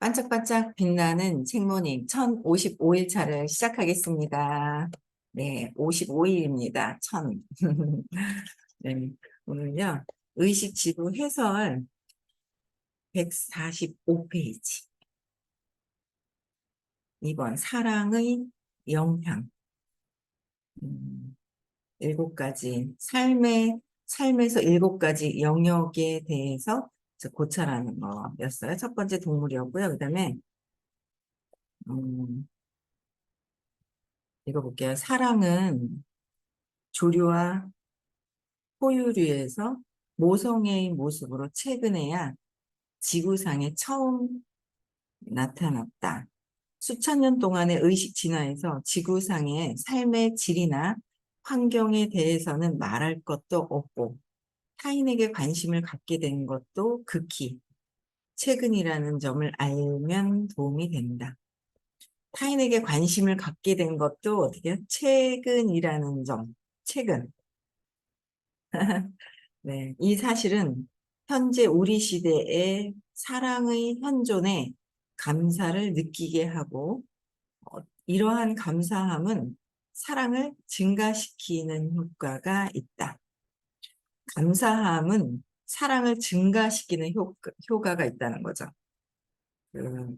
반짝반짝 빛나는 책모닝 1055일 차를 시작하겠습니다. 네, 55일입니다. 1000. 네, 오늘요. 의식지구 해설 145페이지. 2번 사랑의 영향. 음, 7가지 삶에서 7가지 영역에 대해서 고찰하는 거였어요. 첫 번째 동물이었고요. 그다음에 음, 읽어볼게요. 사랑은 조류와 포유류에서 모성애의 모습으로 최근에야 지구상에 처음 나타났다. 수천 년 동안의 의식 진화에서 지구상의 삶의 질이나 환경에 대해서는 말할 것도 없고 타인에게 관심을 갖게 된 것도 극히 최근이라는 점을 알면 도움이 된다. 타인에게 관심을 갖게 된 것도 어떻게 최근이라는 점, 최근. 네, 이 사실은 현재 우리 시대의 사랑의 현존에 감사를 느끼게 하고 이러한 감사함은 사랑을 증가시키는 효과가 있다. 감사함은 사랑을 증가시키는 효과가 있다는 거죠. 그,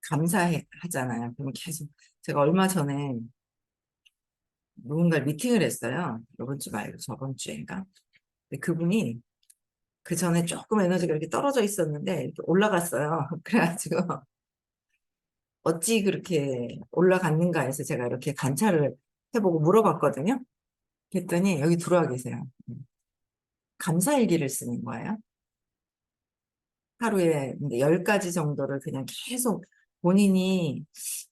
감사하잖아요. 그럼 계속 제가 얼마 전에 누군가를 미팅을 했어요. 이번 주 말고 저번 주인가. 근데 그분이 그 전에 조금 에너지가 이렇게 떨어져 있었는데 이렇게 올라갔어요. 그래가지고 어찌 그렇게 올라갔는가 해서 제가 이렇게 관찰을 해보고 물어봤거든요. 그랬더니 여기 들어와 계세요. 감사일기를 쓰는 거예요. 하루에 10가지 정도를 그냥 계속 본인이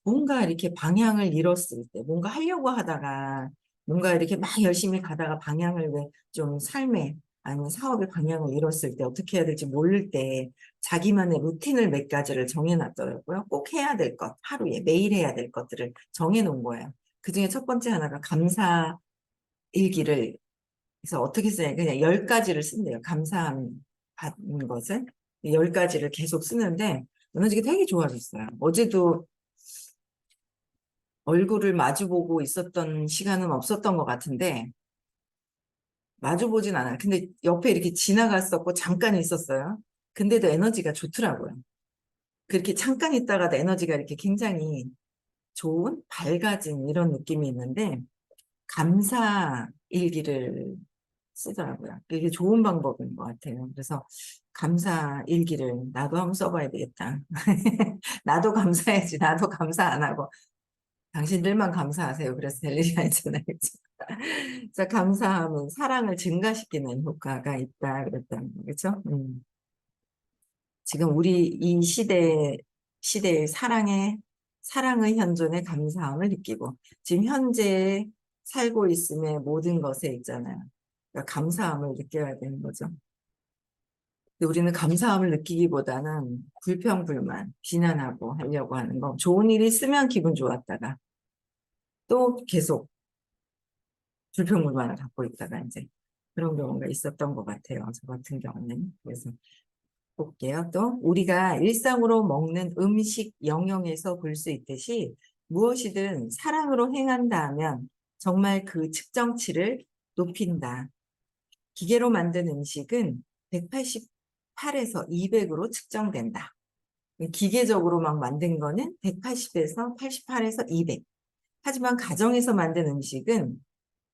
뭔가 이렇게 방향을 잃었을 때, 뭔가 하려고 하다가, 뭔가 이렇게 막 열심히 가다가 방향을 왜 좀 삶에, 아니면 사업의 방향을 잃었을 때 어떻게 해야 될지 모를 때 자기만의 루틴을 몇 가지를 정해놨더라고요. 꼭 해야 될 것, 하루에 매일 해야 될 것들을 정해놓은 거예요. 그중에 첫 번째 하나가 감사 일기를, 그래서 어떻게 써야 그냥 10가지를 쓴대요. 감사함 받는 것을. 10가지를 계속 쓰는데 에너지가 되게 좋아졌어요. 어제도 얼굴을 마주보고 있었던 시간은 없었던 것 같은데 마주보진 않아요. 근데 옆에 이렇게 지나갔었고 잠깐 있었어요. 근데도 에너지가 좋더라고요. 그렇게 잠깐 있다가도 에너지가 이렇게 굉장히 좋은 밝아진 이런 느낌이 있는데 감사 일기를 쓰더라고요. 이게 좋은 방법인 것 같아요. 그래서 감사 일기를 나도 한번 써봐야 되겠다. 나도 감사해야지. 나도 감사 안 하고 당신들만 감사하세요. 그래서 될 일이 아니잖아요. 그죠? 그래서 감사함은 사랑을 증가시키는 효과가 있다 그랬다는 거죠. 지금 우리 이 시대의 사랑의 현존에 감사함을 느끼고 지금 현재 살고 있음의 모든 것에 있잖아요. 그러니까 감사함을 느껴야 되는 거죠. 근데 우리는 감사함을 느끼기보다는 불평불만, 비난하고 하려고 하는 거. 좋은 일이 있으면 기분 좋았다가 또 계속 불평불만을 갖고 있다가 이제 그런 경우가 있었던 것 같아요. 저 같은 경우는. 그래서 볼게요. 또 우리가 일상으로 먹는 음식 영역에서 볼 수 있듯이 무엇이든 사랑으로 행한다 면 정말 그 측정치를 높인다. 기계로 만든 음식은 188에서 200으로 측정된다. 기계적으로 막 만든 거는 180에서 88에서 200. 하지만 가정에서 만든 음식은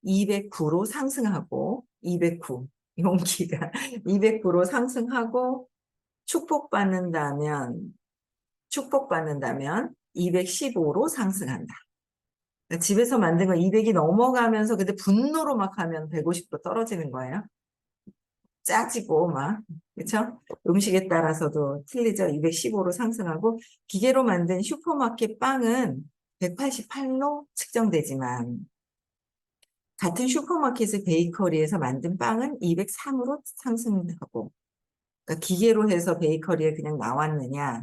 209로 상승하고 209 용기가 209로 상승하고 축복받는다면 215로 상승한다. 그러니까 집에서 만든 거 200이 넘어가면서 근데 분노로 막 하면 150도 떨어지는 거예요. 짜지고 막 그렇죠? 음식에 따라서도 틀리죠. 215로 상승하고 기계로 만든 슈퍼마켓 빵은 188로 측정되지만 같은 슈퍼마켓의 베이커리에서 만든 빵은 203으로 상승하고 그러니까 기계로 해서 베이커리에 그냥 나왔느냐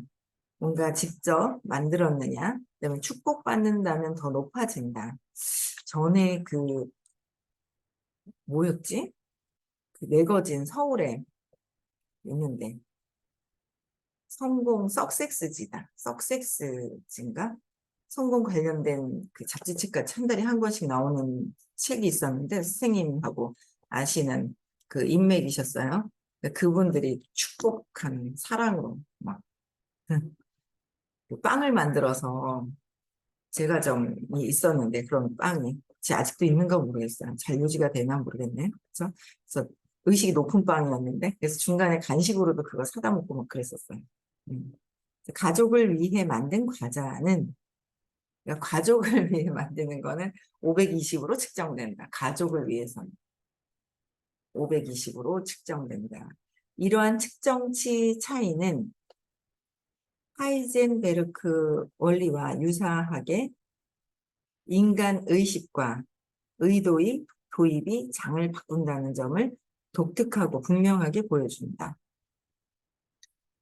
뭔가 직접 만들었느냐 그다음에 축복받는다면 더 높아진다. 전에 그 뭐였지? 그 매거진 서울에 있는데 성공 석섹스지다. 석섹스지인가? 성공 관련된 그 잡지책까지 한 달에 한 권씩 나오는 책이 있었는데 선생님하고 아시는 그 인맥이셨어요. 그분들이 축복하는 사랑으로 막 그 빵을 만들어서 제과점이 있었는데 그런 빵이 아직도 있는가 모르겠어요. 잘 유지가 되나 모르겠네. 그래서 의식이 높은 빵이었는데 그래서 중간에 간식으로도 그거 사다 먹고 막 그랬었어요. 음. 가족을 위해 만든 과자는 그러니까 가족을 위해 만드는 거는 520으로 측정된다. 가족을 위해서는 520으로 측정된다. 이러한 측정치 차이는 하이젠베르크 원리와 유사하게 인간 의식과 의도의 도입이 장을 바꾼다는 점을 독특하고 분명하게 보여준다.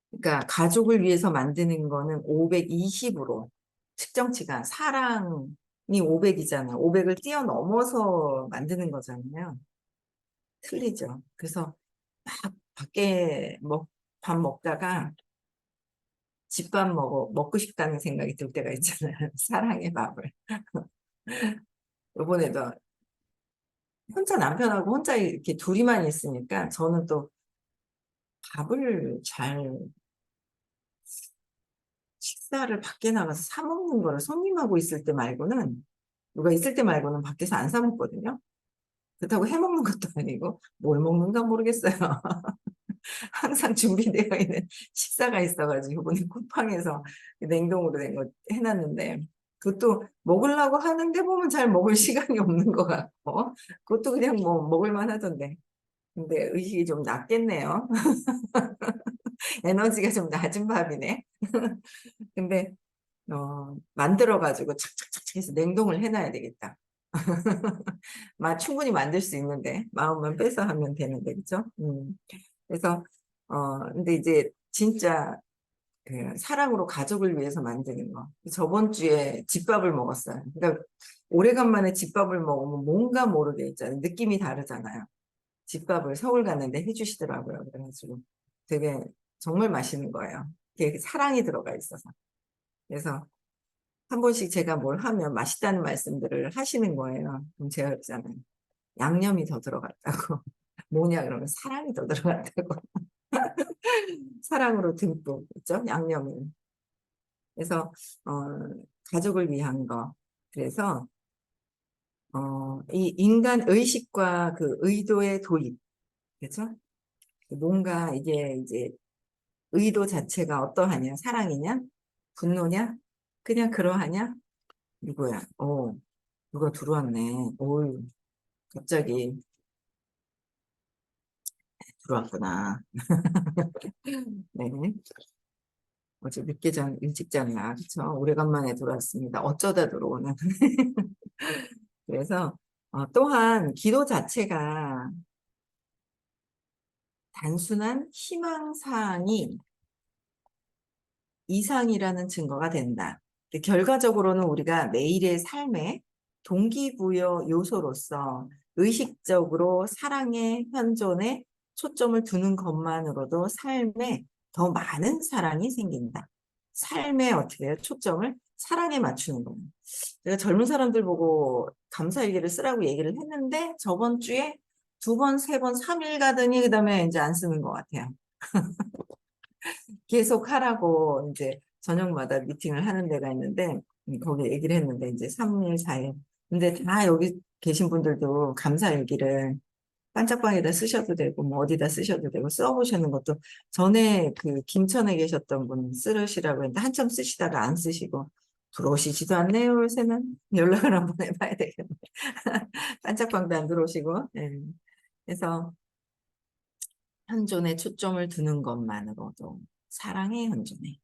그러니까 가족을 위해서 만드는 거는 520으로 측정치가 사랑이 500이잖아요. 500을 뛰어넘어서 만드는 거잖아요. 틀리죠. 그래서 막 밖에 밥 먹다가 집밥 먹고 싶다는 생각이 들 때가 있잖아요. 사랑의 밥을. 이번에도 혼자 남편하고 혼자 이렇게 둘이만 있으니까 저는 또 밥을 식사를 밖에 나가서 사 먹는 거를 손님하고 있을 때 말고는 누가 있을 때 말고는 밖에서 안 사 먹거든요. 그렇다고 해 먹는 것도 아니고 뭘 먹는가 모르겠어요. 항상 준비되어 있는 식사가 있어가지고 이번에 쿠팡에서 냉동으로 된 거 해놨는데 그것도 먹으려고 하는데 보면 잘 먹을 시간이 없는 것 같고 그것도 그냥 뭐 먹을만 하던데 근데 의식이 좀 낮겠네요. 에너지가 좀 낮은 밥이네. 근데 만들어가지고 착착착착 해서 냉동을 해놔야 되겠다. 충분히 만들 수 있는데 마음만 빼서 하면 되는데 그죠? 그래서 근데 이제 진짜 그 사랑으로 가족을 위해서 만드는 거. 저번 주에 집밥을 먹었어요. 그러니까 오래간만에 집밥을 먹으면 뭔가 모르게 있잖아요. 느낌이 다르잖아요. 집밥을 서울 갔는데 해주시더라고요. 그래가지고 되게 정말 맛있는 거예요. 이게 사랑이 들어가 있어서. 그래서 한 번씩 제가 뭘 하면 맛있다는 말씀들을 하시는 거예요. 그럼 제가 그러잖아요. 양념이 더 들어갔다고. 뭐냐 그러면 사랑이 더 들어갔다고. 사랑으로 듬뿍 있죠? 양념이. 그래서 어, 가족을 위한 거. 그래서 이 인간 의식과 그 의도의 도입. 그렇죠? 뭔가 이게 이제 의도 자체가 어떠하냐? 사랑이냐? 분노냐? 그냥 그러하냐? 누구야? 누가 들어왔네. 오, 갑자기 들어왔구나. 네. 어제 일찍 잤나? 그쵸? 오래간만에 들어왔습니다. 어쩌다 들어오는. 그래서, 또한 기도 자체가 단순한 희망사항이 이상이라는 증거가 된다. 결과적으로는 우리가 매일의 삶에 동기부여 요소로서 의식적으로 사랑의 현존에 초점을 두는 것만으로도 삶에 더 많은 사랑이 생긴다. 삶에 어떻게 해요? 초점을 사랑에 맞추는 거예요. 제가 젊은 사람들 보고 감사일기를 쓰라고 얘기를 했는데 저번 주에 두 번, 세 번, 3일 가더니 그다음에 이제 안 쓰는 것 같아요. 계속 하라고 이제 저녁마다 미팅을 하는 데가 있는데 거기 얘기를 했는데 이제 3일, 4일. 근데 다 여기 계신 분들도 감사일기를 반짝방에다 쓰셔도 되고 뭐 어디다 쓰셔도 되고 써보시는 것도 전에 그 김천에 계셨던 분 쓰시라고 했는데 한참 쓰시다가 안 쓰시고 들어오시지도 않네요. 요새는 연락을 한번 해봐야 되겠네. 반짝방도 안 들어오시고. 네. 그래서 현존에 초점을 두는 것만으로도 사랑의 현존에.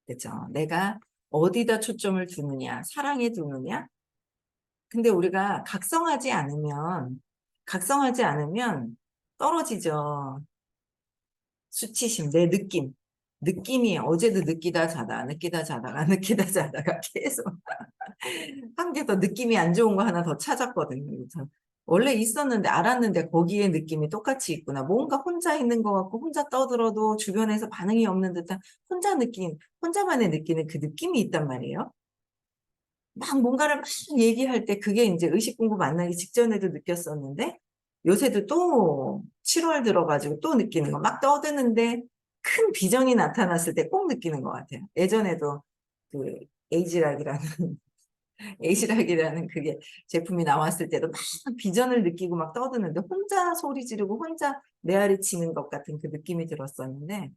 그죠? 내가 어디다 초점을 두느냐, 사랑에 두느냐. 근데 우리가 각성하지 않으면 떨어지죠. 수치심, 내 느낌. 느낌이 어제도 느끼다 자다, 느끼다 자다가, 느끼다 자다가 계속 한 개 더 느낌이 안 좋은 거 하나 더 찾았거든요. 그래서 원래 있었는데 알았는데 거기에 느낌이 똑같이 있구나. 뭔가 혼자 있는 것 같고 혼자 떠들어도 주변에서 반응이 없는 듯한 혼자만의 느끼는 그 느낌이 있단 말이에요. 막 뭔가를 막 얘기할 때 그게 이제 의식 공부 만나기 직전에도 느꼈었는데 요새도 또 7월 들어가지고 또 느끼는 거 막 떠드는데 큰 비전이 나타났을 때 꼭 느끼는 것 같아요. 예전에도 그 에이지락이라는 에이지락이라는 그게 제품이 나왔을 때도 막 비전을 느끼고 막 떠드는데 혼자 소리 지르고 혼자 메아리 치는 것 같은 그 느낌이 들었었는데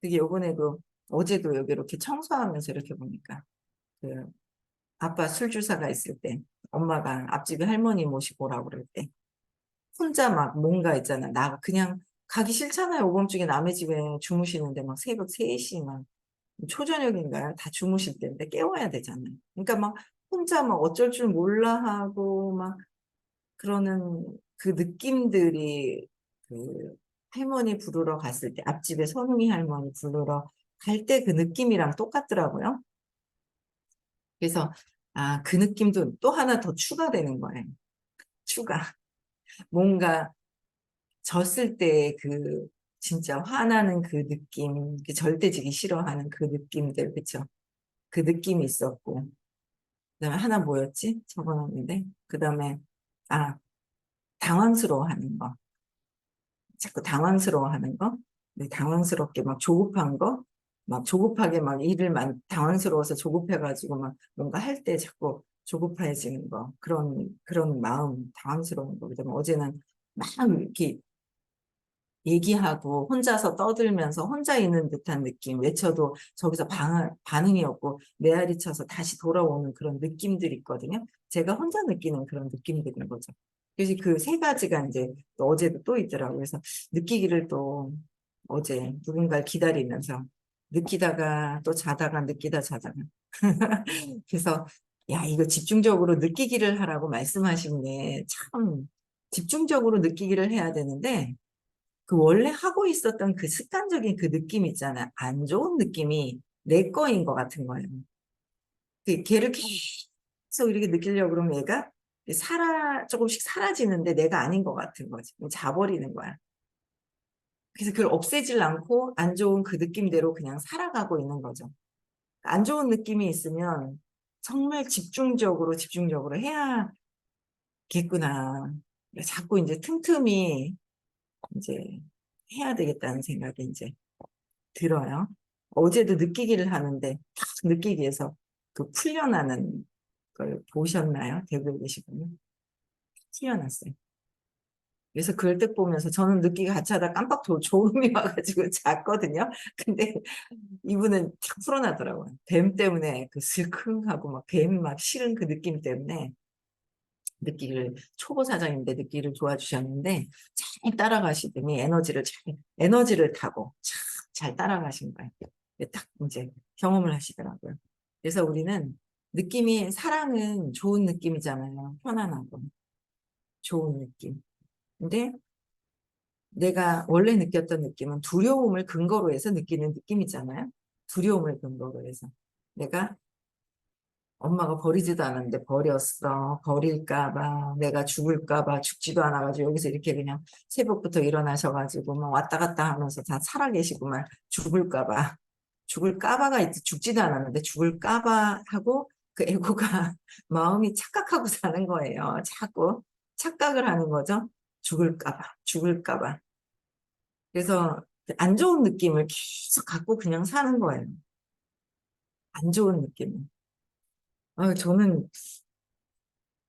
그게 요번에도 어제도 여기 이렇게 청소하면서 이렇게 보니까 그 아빠 술주사가 있을 때 엄마가 앞집에 할머니 모시고 오라고 그럴 때 혼자 막 뭔가 있잖아. 나 그냥 가기 싫잖아요. 오밤중에 남의 집에 주무시는데 막 새벽 3시 막 초저녁인가요? 다 주무실 때인데 깨워야 되잖아요. 그러니까 막 혼자 막 어쩔 줄 몰라 하고 막 그러는 그 느낌들이 그 할머니 부르러 갔을 때 앞집에 선웅이 할머니 부르러 갈 때 그 느낌이랑 똑같더라고요. 그래서 아, 그 느낌도 또 하나 더 추가되는 거예요. 추가. 뭔가 졌을 때 그 진짜 화나는 그 느낌, 그 절대 지기 싫어하는 그 느낌들, 그쵸? 그 느낌이 있었고. 그다음에 하나 뭐였지? 적어놨는데. 그다음에 아, 당황스러워하는 거. 자꾸 당황스러워하는 거. 네, 당황스럽게 막 조급한 거. 막 조급하게 막 당황스러워서 조급해가지고 막 뭔가 할 때 자꾸 조급해지는 거. 그런 마음, 당황스러운 거. 그다음에 어제는 막 이렇게 얘기하고 혼자서 떠들면서 혼자 있는 듯한 느낌, 외쳐도 저기서 반응이 없고 메아리 쳐서 다시 돌아오는 그런 느낌들이 있거든요. 제가 혼자 느끼는 그런 느낌들인 거죠. 그래서 그 세 가지가 이제 또 어제도 또 있더라고요. 그래서 느끼기를 또 어제 누군가를 기다리면서 느끼다가 또 자다가 느끼다 자다가 그래서 야, 이거 집중적으로 느끼기를 하라고 말씀하시네. 참 집중적으로 느끼기를 해야 되는데 그 원래 하고 있었던 그 습관적인 그 느낌 있잖아. 안 좋은 느낌이 내 거인 것 같은 거예요. 그 걔를 계속 이렇게 느끼려고 그러면 얘가 조금씩 사라지는데 내가 아닌 것 같은 거지. 자버리는 거야. 그래서 그걸 없애질 않고 안 좋은 그 느낌대로 그냥 살아가고 있는 거죠. 안 좋은 느낌이 있으면 정말 집중적으로 해야겠구나. 자꾸 이제 틈틈이 이제 해야 되겠다는 생각이 이제 들어요. 어제도 느끼기를 하는데 딱 느끼기 위해서 그 풀려나는 걸 보셨나요? 대구에 계시군요. 풀려났어요. 그래서 그걸 딱 보면서 저는 느끼기 같이 하다 깜빡 졸음이 와가지고 잤거든요. 근데 이분은 탁 풀어나더라고요. 뱀 때문에 그 슬쿵하고 막 뱀 막 싫은 그 느낌 때문에 초보 사장인데 느끼기를 도와주셨는데 잘 따라가시더니 에너지를 타고 잘 따라가신 거예요. 딱 이제 경험을 하시더라고요. 그래서 우리는 사랑은 좋은 느낌이잖아요. 편안하고 좋은 느낌. 근데 내가 원래 느꼈던 느낌은 두려움을 근거로 해서 느끼는 느낌이잖아요. 두려움을 근거로 해서. 내가 엄마가 버리지도 않았는데 버릴까 봐, 내가 죽을까 봐, 죽지도 않아가지고 여기서 이렇게 그냥 새벽부터 일어나셔가지고 막 왔다 갔다 하면서 다 살아계시고 막 죽을까 봐가 있지, 죽지도 않았는데 죽을까 봐 하고 그 에고가 마음이 착각하고 사는 거예요. 자꾸 착각을 하는 거죠. 죽을까 봐. 그래서 안 좋은 느낌을 계속 갖고 그냥 사는 거예요. 안 좋은 느낌. 저는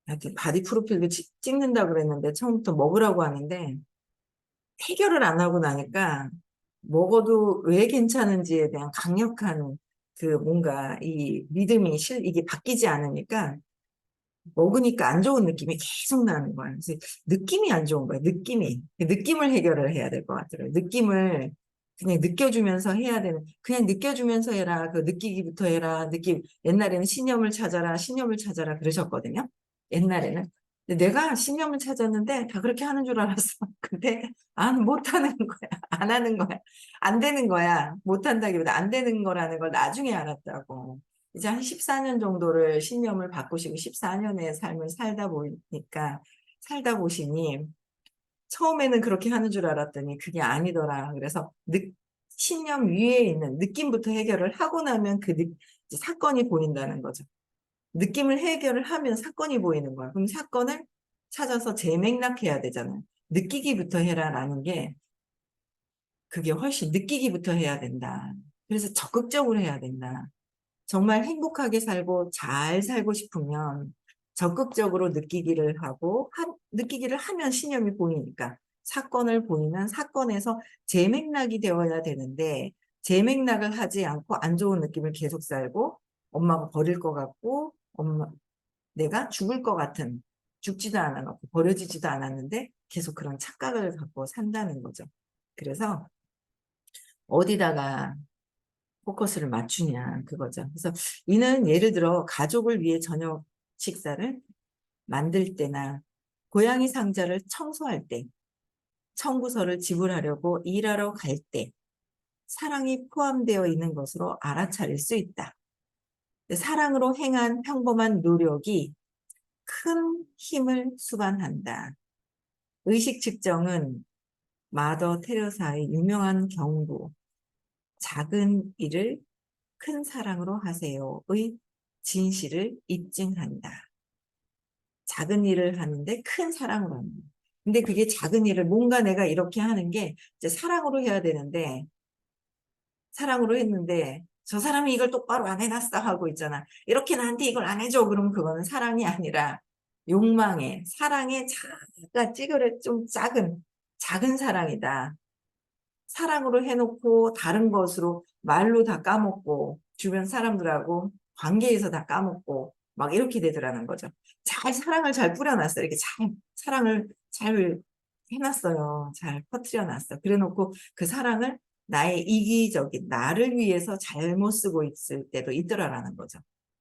하여튼 바디 프로필도 찍는다 그랬는데 처음부터 먹으라고 하는데 해결을 안 하고 나니까 먹어도 왜 괜찮은지에 대한 강력한 그 뭔가 이게 바뀌지 않으니까 먹으니까 안 좋은 느낌이 계속 나는 거야. 그래서 느낌이 안 좋은 거야. 느낌을 해결을 해야 될 것 같더라고요. 느낌을 그냥 느껴주면서 해야 되는, 그냥 느껴주면서 해라. 그 느끼기부터 해라. 옛날에는 신념을 찾아라 그러셨거든요. 옛날에는. 근데 내가 신념을 찾았는데 다 그렇게 하는 줄 알았어. 근데 못 하는 거야. 안 하는 거야. 안 되는 거야. 못 한다기보다 안 되는 거라는 걸 나중에 알았다고. 이제 한 14년 정도를 신념을 바꾸시고 14년의 삶을 살다 보니까 살다 보시니 처음에는 그렇게 하는 줄 알았더니 그게 아니더라. 그래서 신념 위에 있는 느낌부터 해결을 하고 나면 이제 사건이 보인다는 거죠. 느낌을 해결을 하면 사건이 보이는 거야. 그럼 사건을 찾아서 재맥락해야 되잖아요. 느끼기부터 해라라는 게 그게 훨씬 느끼기부터 해야 된다. 그래서 적극적으로 해야 된다. 정말 행복하게 살고 잘 살고 싶으면 적극적으로 느끼기를 하고 느끼기를 하면 신념이 보이니까 사건을 보이면 사건에서 재맥락이 되어야 되는데 재맥락을 하지 않고 안 좋은 느낌을 계속 살고 엄마가 버릴 것 같고 내가 죽을 것 같은 죽지도 않았고 버려지지도 않았는데 계속 그런 착각을 갖고 산다는 거죠. 그래서 어디다가 포커스를 맞추냐 그거죠. 그래서 이는 예를 들어 가족을 위해 저녁 식사를 만들 때나 고양이 상자를 청소할 때, 청구서를 지불하려고 일하러 갈 때 사랑이 포함되어 있는 것으로 알아차릴 수 있다. 사랑으로 행한 평범한 노력이 큰 힘을 수반한다. 의식 측정은 마더 테레사의 유명한 경고, 작은 일을 큰 사랑으로 하세요의 진실을 입증한다. 작은 일을 하는데 큰 사랑으로 합니다. 근데 그게 작은 일을 뭔가 내가 이렇게 하는 게 이제 사랑으로 해야 되는데 사랑으로 했는데 저 사람이 이걸 똑바로 안 해놨어 하고 있잖아. 이렇게 나한테 이걸 안 해줘. 그럼 그거는 사랑이 아니라 욕망에 사랑에 작아 찌그레 좀 작은 사랑이다. 사랑으로 해놓고 다른 것으로 말로 다 까먹고 주변 사람들하고 관계에서 다 까먹고 막 이렇게 되더라는 거죠. 사랑을 잘 뿌려놨어요. 이렇게 잘 사랑을 잘 해놨어요. 잘 퍼뜨려놨어. 그래놓고 그 사랑을 나의 이기적인 나를 위해서 잘못 쓰고 있을 때도 있더라라는 거죠.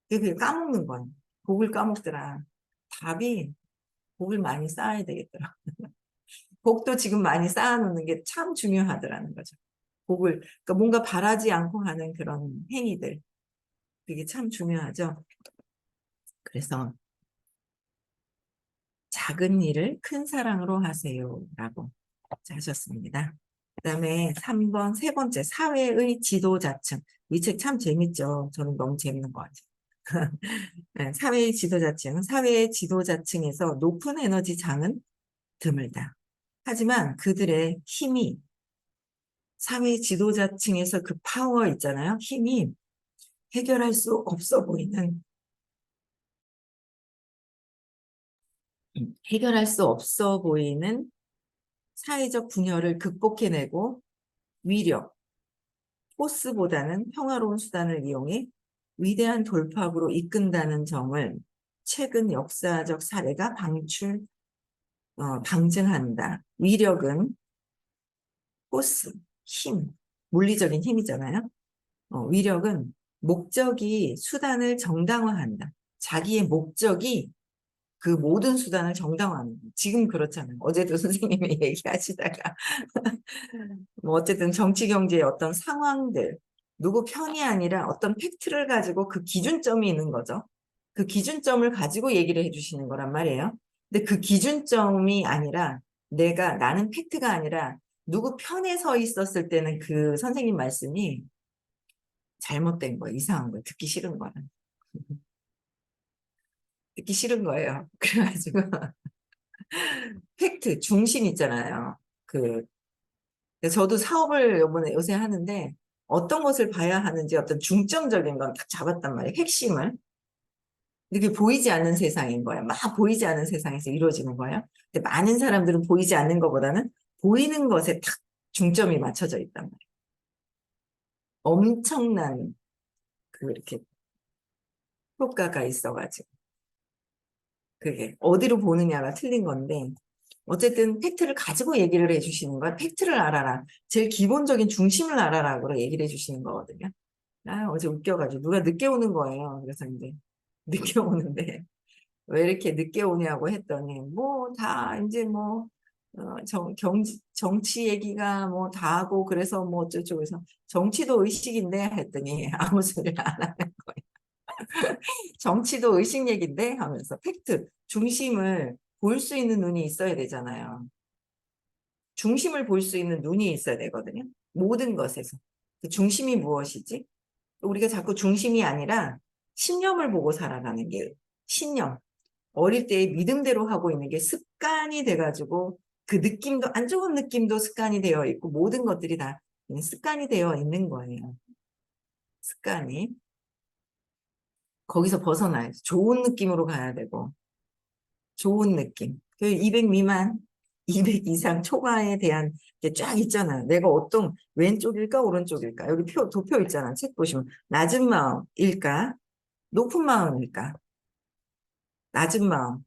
그게 까먹는 거예요. 복을 까먹더라. 답이 복을 많이 쌓아야 되겠더라. 복도 지금 많이 쌓아놓는 게 참 중요하더라는 거죠. 그러니까 뭔가 바라지 않고 하는 그런 행위들. 그게 참 중요하죠. 그래서 작은 일을 큰 사랑으로 하세요. 라고 하셨습니다. 그 다음에 3번, 세 번째, 사회의 지도자층. 이 책 참 재밌죠. 저는 너무 재밌는 것 같아요. 네, 사회의 지도자층. 사회의 지도자층에서 높은 에너지 장은 드물다. 하지만 그들의 힘이 사회 지도자층에서 그 파워 있잖아요. 힘이 해결할 수 없어 보이는 해결할 수 없어 보이는 사회적 분열을 극복해내고 위력, 포스보다는 평화로운 수단을 이용해 위대한 돌파구로 이끈다는 점을 최근 역사적 사례가 방증한다. 위력은 포스, 힘, 물리적인 힘이잖아요. 위력은 목적이 수단을 정당화한다. 자기의 목적이 그 모든 수단을 정당화하는 거예요. 지금 그렇잖아요. 어제도 선생님이 얘기하시다가 뭐 어쨌든 정치 경제의 어떤 상황들 누구 편이 아니라 어떤 팩트를 가지고 그 기준점이 있는 거죠. 그 기준점을 가지고 얘기를 해주시는 거란 말이에요. 근데 그 기준점이 아니라 나는 팩트가 아니라 누구 편에 서 있었을 때는 그 선생님 말씀이 잘못된 거예요. 이상한 거예요. 듣기 싫은 거예요. 듣기 싫은 거예요. 그래가지고 팩트, 중심 있잖아요. 저도 사업을 요새 하는데 어떤 것을 봐야 하는지 어떤 중점적인 건 딱 잡았단 말이에요. 핵심을. 이게 보이지 않는 세상인 거예요. 막 보이지 않는 세상에서 이루어지는 거예요. 근데 많은 사람들은 보이지 않는 것보다는 보이는 것에 딱 중점이 맞춰져 있단 말이에요. 엄청난 이렇게 효과가 있어가지고. 그게 어디로 보느냐가 틀린 건데 어쨌든 팩트를 가지고 얘기를 해주시는 거야. 팩트를 알아라. 제일 기본적인 중심을 알아라고 얘기를 해주시는 거거든요. 어제 웃겨가지고 누가 늦게 오는 거예요. 그래서 이제 늦게 오는데 왜 이렇게 늦게 오냐고 했더니 뭐 다 이제 뭐 정치 얘기가 뭐 다 하고 그래서 뭐 어쩌고 해서 정치도 의식인데 했더니 아무 소리를 안 하는 거예요. 정치도 의식 얘기인데 하면서 팩트 중심을 볼 수 있는 눈이 있어야 되잖아요. 중심을 볼 수 있는 눈이 있어야 되거든요. 모든 것에서. 그 중심이 무엇이지? 우리가 자꾸 중심이 아니라 신념을 보고 살아가는 게 신념. 어릴 때 믿음대로 하고 있는 게 습관이 돼가지고 그 느낌도 안 좋은 느낌도 습관이 되어 있고 모든 것들이 다 습관이 되어 있는 거예요. 습관이. 거기서 벗어나야지. 좋은 느낌으로 가야 되고 좋은 느낌. 그 200 미만, 200 이상 초과에 대한 게 쫙 있잖아요. 내가 어떤 왼쪽일까 오른쪽일까 여기 도표 있잖아. 책 보시면 낮은 마음일까 높은 마음일까 낮은 마음.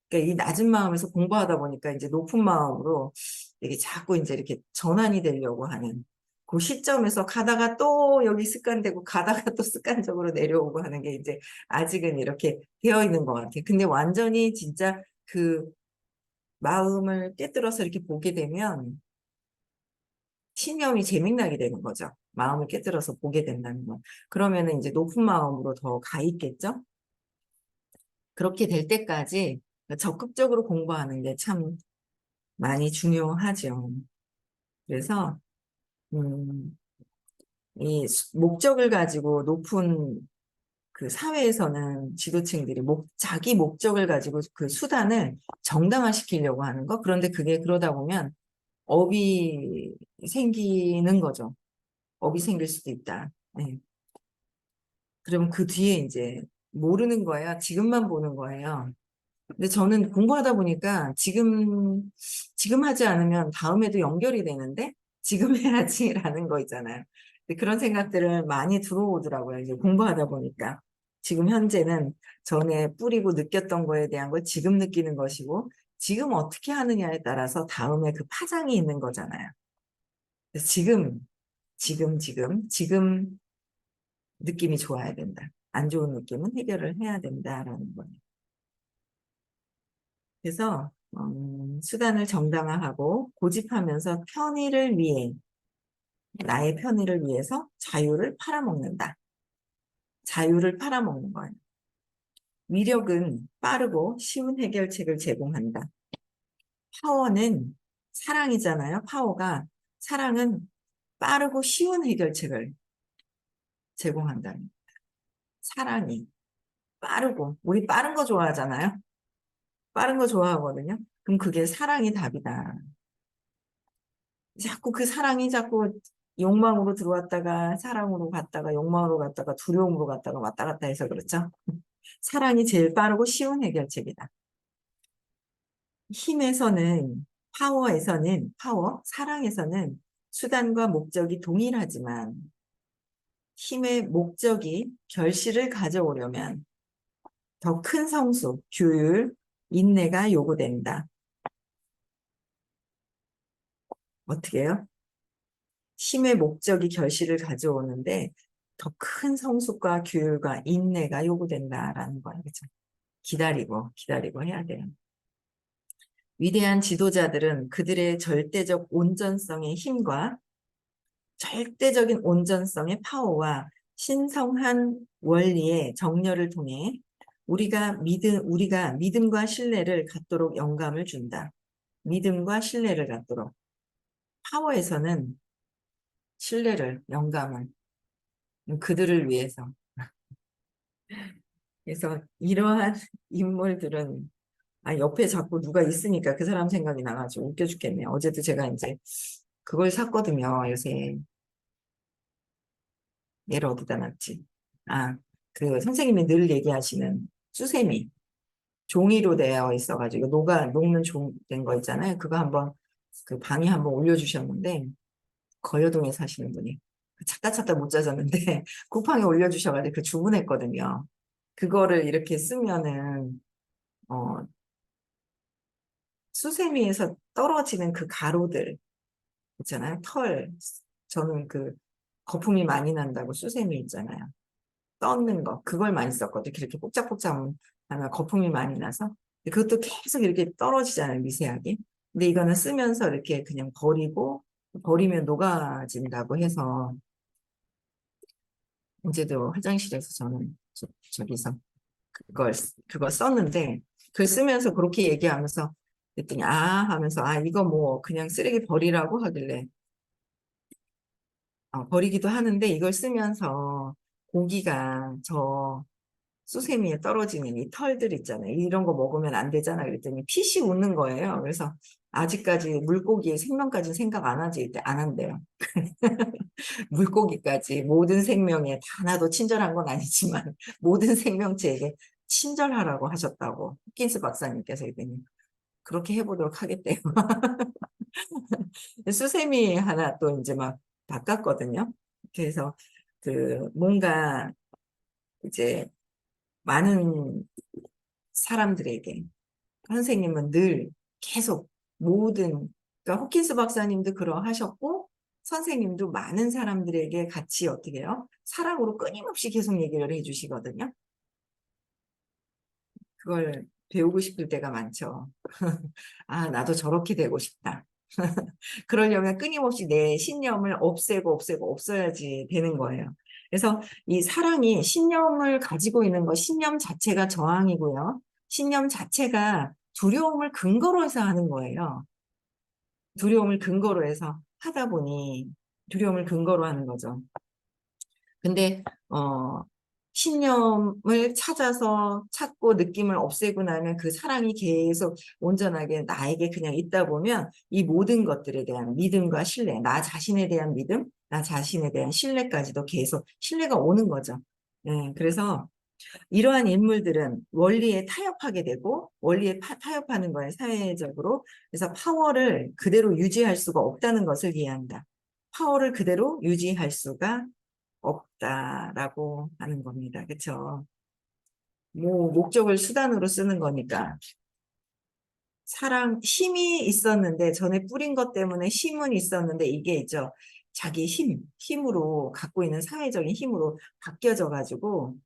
그러니까 이 낮은 마음에서 공부하다 보니까 이제 높은 마음으로 이게 자꾸 이제 이렇게 전환이 되려고 하는 그 시점에서 가다가 또 여기 습관되고 가다가 또 습관적으로 내려오고 하는 게 이제 아직은 이렇게 되어 있는 것 같아요. 근데 완전히 진짜 그 마음을 깨뜨려서 이렇게 보게 되면 신념이 재밌나게 되는 거죠. 마음을 깨뜨려서 보게 된다는 건. 그러면은 이제 높은 마음으로 더 가 있겠죠? 그렇게 될 때까지 적극적으로 공부하는 게 참 많이 중요하죠. 그래서 음, 이 목적을 가지고 높은 그 사회에서는 지도층들이 자기 목적을 가지고 그 수단을 정당화시키려고 하는 거. 그런데 그게 그러다 보면 업이 생기는 거죠. 업이 생길 수도 있다. 네. 그러면 그 뒤에 이제 모르는 거예요. 지금만 보는 거예요. 근데 저는 공부하다 보니까 지금 하지 않으면 다음에도 연결이 되는데 지금 해야지라는 거 있잖아요. 근데 그런 생각들을 많이 들어오더라고요. 이제 공부하다 보니까. 지금 현재는 전에 뿌리고 느꼈던 거에 대한 걸 지금 느끼는 것이고 지금 어떻게 하느냐에 따라서 다음에 그 파장이 있는 거잖아요. 그래서 지금 느낌이 좋아야 된다. 안 좋은 느낌은 해결을 해야 된다라는 거예요. 그래서 수단을 정당화하고 고집하면서 편의를 위해 나의 편의를 위해서 자유를 팔아먹는다. 자유를 팔아먹는 거예요. 위력은 빠르고 쉬운 해결책을 제공한다. 파워는 사랑이잖아요. 파워가 사랑은 빠르고 쉬운 해결책을 제공한다. 사랑이 빠르고 우리 빠른 거 좋아하잖아요. 빠른 거 좋아하거든요. 그럼 그게 사랑이 답이다. 자꾸 그 사랑이 자꾸 욕망으로 들어왔다가 사랑으로 갔다가 욕망으로 갔다가 두려움으로 갔다가 왔다 갔다 해서 그렇죠. 사랑이 제일 빠르고 쉬운 해결책이다. 힘에서는 사랑에서는 수단과 목적이 동일하지만 힘의 목적이 결실을 가져오려면 더 큰 성수, 규율, 인내가 요구된다. 어떻게 해요? 힘의 목적이 결실을 가져오는데 더 큰 성숙과 규율과 인내가 요구된다라는 거예요. 그렇죠? 기다리고 해야 돼요. 위대한 지도자들은 그들의 절대적 온전성의 힘과 절대적인 온전성의 파워와 신성한 원리의 정렬을 통해 우리가 믿음과 신뢰를 갖도록 영감을 준다. 믿음과 신뢰를 갖도록. 파워에서는 신뢰를, 영감을 그들을 위해서. 그래서 이러한 인물들은 옆에 자꾸 누가 있으니까 그 사람 생각이 나가지고 웃겨 죽겠네요. 어제도 제가 이제 그걸 샀거든요. 요새 얘를 어디다 놨지? 그 선생님이 늘 얘기하시는 수세미 종이로 되어 있어가지고 녹는 된 거 있잖아요. 그거 한번 그 방에 한번 올려주셨는데 거여동에 사시는 분이 찾다 못 찾았는데 쿠팡에 올려주셔가지고 그 주문했거든요. 그거를 이렇게 쓰면은 어, 수세미에서 떨어지는 그 가루들 있잖아요. 저는 그 거품이 많이 난다고 수세미 있잖아요. 떴는 거 그걸 많이 썼거든요. 이렇게 복잡복잡 하면 거품이 많이 나서 그것도 계속 이렇게 떨어지잖아요. 미세하게. 근데 이거는 쓰면서 이렇게 그냥 버리면 녹아진다고 해서 어제도 화장실에서 저는 저기서 그걸 썼는데 글 쓰면서 그렇게 얘기하면서 그랬더니 아 하면서 아 이거 뭐 그냥 쓰레기 버리라고 하길래 버리기도 하는데 이걸 쓰면서 고기가 저 수세미에 떨어지는 이 털들 있잖아요. 이런 거 먹으면 안 되잖아. 그랬더니 피식 웃는 거예요. 그래서 아직까지 물고기의 생명까지는 생각 안 하지, 안 한대요. 물고기까지 모든 생명에 다 하나도 친절한 건 아니지만 모든 생명체에게 친절하라고 하셨다고 호킨스 박사님께서 했더니 그렇게 해보도록 하겠대요. 수세미 하나 또 이제 막 바꿨거든요. 그래서 그 뭔가 이제 많은 사람들에게 선생님은 늘 계속 모든 그러니까 호킨스 박사님도 그러하셨고 선생님도 많은 사람들에게 같이 어떻게 해요? 사랑으로 끊임없이 계속 얘기를 해주시거든요. 그걸 배우고 싶을 때가 많죠. 아, 나도 저렇게 되고 싶다. 그러려면 끊임없이 내 신념을 없애고 없어야지 되는 거예요. 그래서 이 사랑이 신념을 가지고 있는 것, 신념 자체가 저항이고요. 신념 자체가 두려움을 근거로 해서 하는 거예요. 두려움을 근거로 해서 하다 보니 두려움을 근거로 하는 거죠. 근데 신념을 찾고 느낌을 없애고 나면 그 사랑이 계속 온전하게 나에게 그냥 있다 보면 이 모든 것들에 대한 믿음과 신뢰, 나 자신에 대한 믿음, 나 자신에 대한 신뢰까지도 계속 신뢰가 오는 거죠. 그래서 이러한 인물들은 원리에 타협하게 되고 원리에 타협하는 거예요, 사회적으로. 그래서 파워를 그대로 유지할 수가 없다는 것을 이해한다. 파워를 그대로 유지할 수가 없다라고 하는 겁니다. 그렇죠? 뭐 목적을 수단으로 쓰는 거니까. 힘이 있었는데 전에 뿌린 것 때문에 힘은 있었는데 이게 있죠. 자기 힘으로 갖고 있는 사회적인 힘으로 바뀌어져 가지고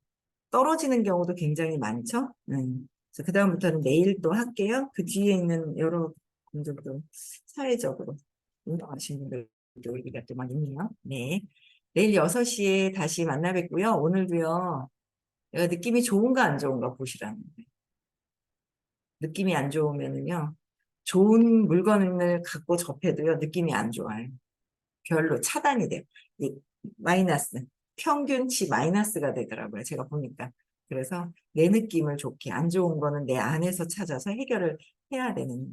떨어지는 경우도 굉장히 많죠. 그래서 그다음부터는 내일 또 할게요. 그 뒤에 있는 여러 분들도 사회적으로 운동하시는 분들도 얘기가 또 많이 있네요. 네. 내일 6시에 다시 만나 뵙고요. 오늘도요. 내가 느낌이 좋은가 안 좋은가 보시라는 거예요. 느낌이 안 좋으면은요. 좋은 물건을 갖고 접해도요. 느낌이 안 좋아요. 별로 차단이 돼요. 이 마이너스, 평균치 마이너스가 되더라고요. 제가 보니까. 그래서 내 느낌을 좋게 안 좋은 거는 내 안에서 찾아서 해결을 해야 되는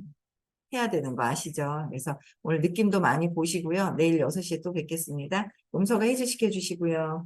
해야 되는 거 아시죠? 그래서 오늘 느낌도 많이 보시고요. 내일 6시에 또 뵙겠습니다. 음서가 해주시켜 주시고요.